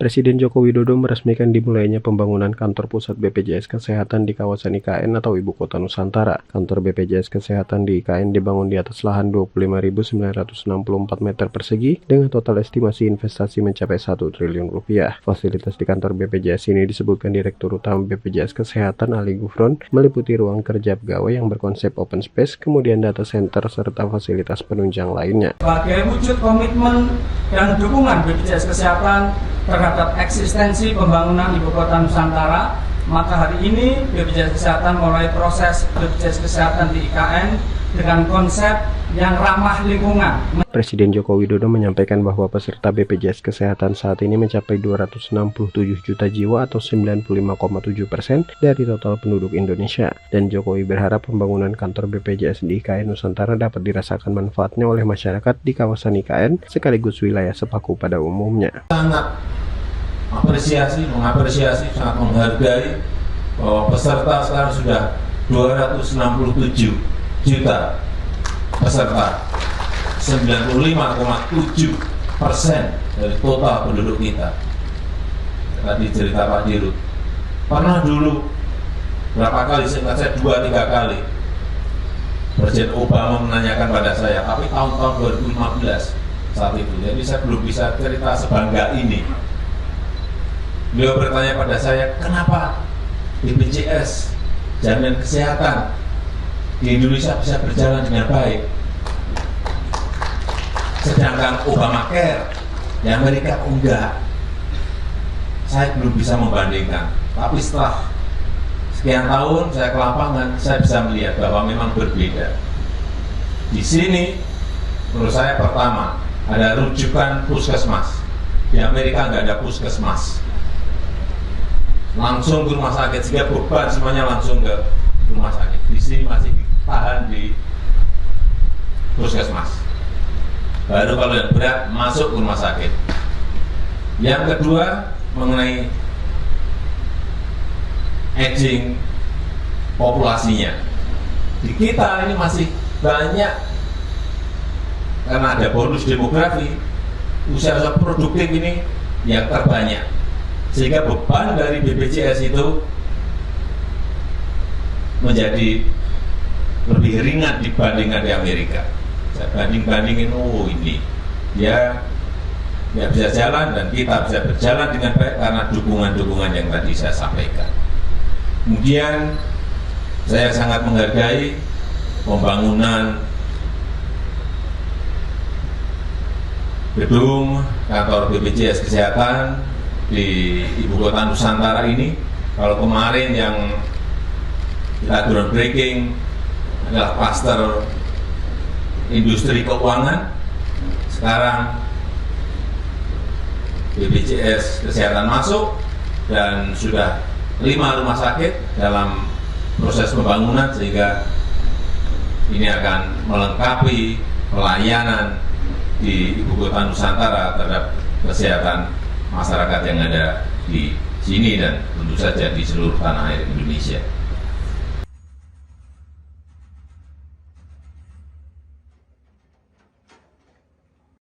Presiden Joko Widodo meresmikan dimulainya pembangunan kantor pusat BPJS Kesehatan di kawasan IKN atau Ibu Kota Nusantara. Kantor BPJS Kesehatan di IKN dibangun di atas lahan 25.964 meter persegi dengan total estimasi investasi mencapai 1 triliun rupiah. Fasilitas di kantor BPJS ini disebutkan Direktur Utama BPJS Kesehatan Ali Gufron, meliputi ruang kerja pegawai yang berkonsep open space, kemudian data center, serta fasilitas penunjang lainnya. Sebagai wujud komitmen dan dukungan BPJS Kesehatan terhadap eksistensi pembangunan Ibu Kota Nusantara, maka hari ini BPJS Kesehatan mulai proses BPJS Kesehatan di IKN dengan konsep yang ramah lingkungan. Presiden Joko Widodo menyampaikan bahwa peserta BPJS Kesehatan saat ini mencapai 267 juta jiwa atau 95,7% dari total penduduk Indonesia. Dan Jokowi berharap pembangunan kantor BPJS di IKN Nusantara dapat dirasakan manfaatnya oleh masyarakat di kawasan IKN sekaligus wilayah Sepaku pada umumnya. Sangat mengapresiasi, sangat menghargai bahwa peserta sekarang sudah 267 juta peserta, 95,7% dari total penduduk kita. Tadi cerita Pak Dirut, pernah dulu berapa kali, saya 2-3 kali Presiden Obama menanyakan pada saya, tapi tahun-tahun 2015 saat itu, jadi saya belum bisa cerita sebangga ini. Beliau bertanya pada saya, kenapa BPJS jaminan kesehatan di Indonesia bisa berjalan dengan baik, sedangkan Obamacare di Amerika enggak. Saya belum bisa membandingkan, tapi setelah sekian tahun saya ke lapangan, saya bisa melihat bahwa memang berbeda. Di sini menurut saya pertama ada rujukan puskesmas, di Amerika nggak ada puskesmas, langsung ke rumah sakit, sehingga beban semuanya langsung ke rumah sakit. Di sini masih ditahan di puskesmas, baru kalau yang berat masuk ke rumah sakit. Yang kedua mengenai aging populasinya, di kita ini masih banyak karena ada bonus demografi, usia produktif ini yang terbanyak, sehingga beban dari BPJS itu menjadi lebih ringan dibandingkan di Amerika. Saya bandingin, oh ini ya nggak bisa jalan dan kita bisa berjalan dengan baik karena dukungan-dukungan yang tadi saya sampaikan. Kemudian saya sangat menghargai pembangunan gedung kantor BPJS Kesehatan di Ibu Kota Nusantara ini. Kalau kemarin yang kita groundbreaking adalah klaster industri keuangan, sekarang BPJS Kesehatan masuk dan sudah 5 rumah sakit dalam proses pembangunan, sehingga ini akan melengkapi pelayanan di Ibu Kota Nusantara terhadap kesehatan masyarakat yang ada di sini dan tentu saja di seluruh tanah air Indonesia.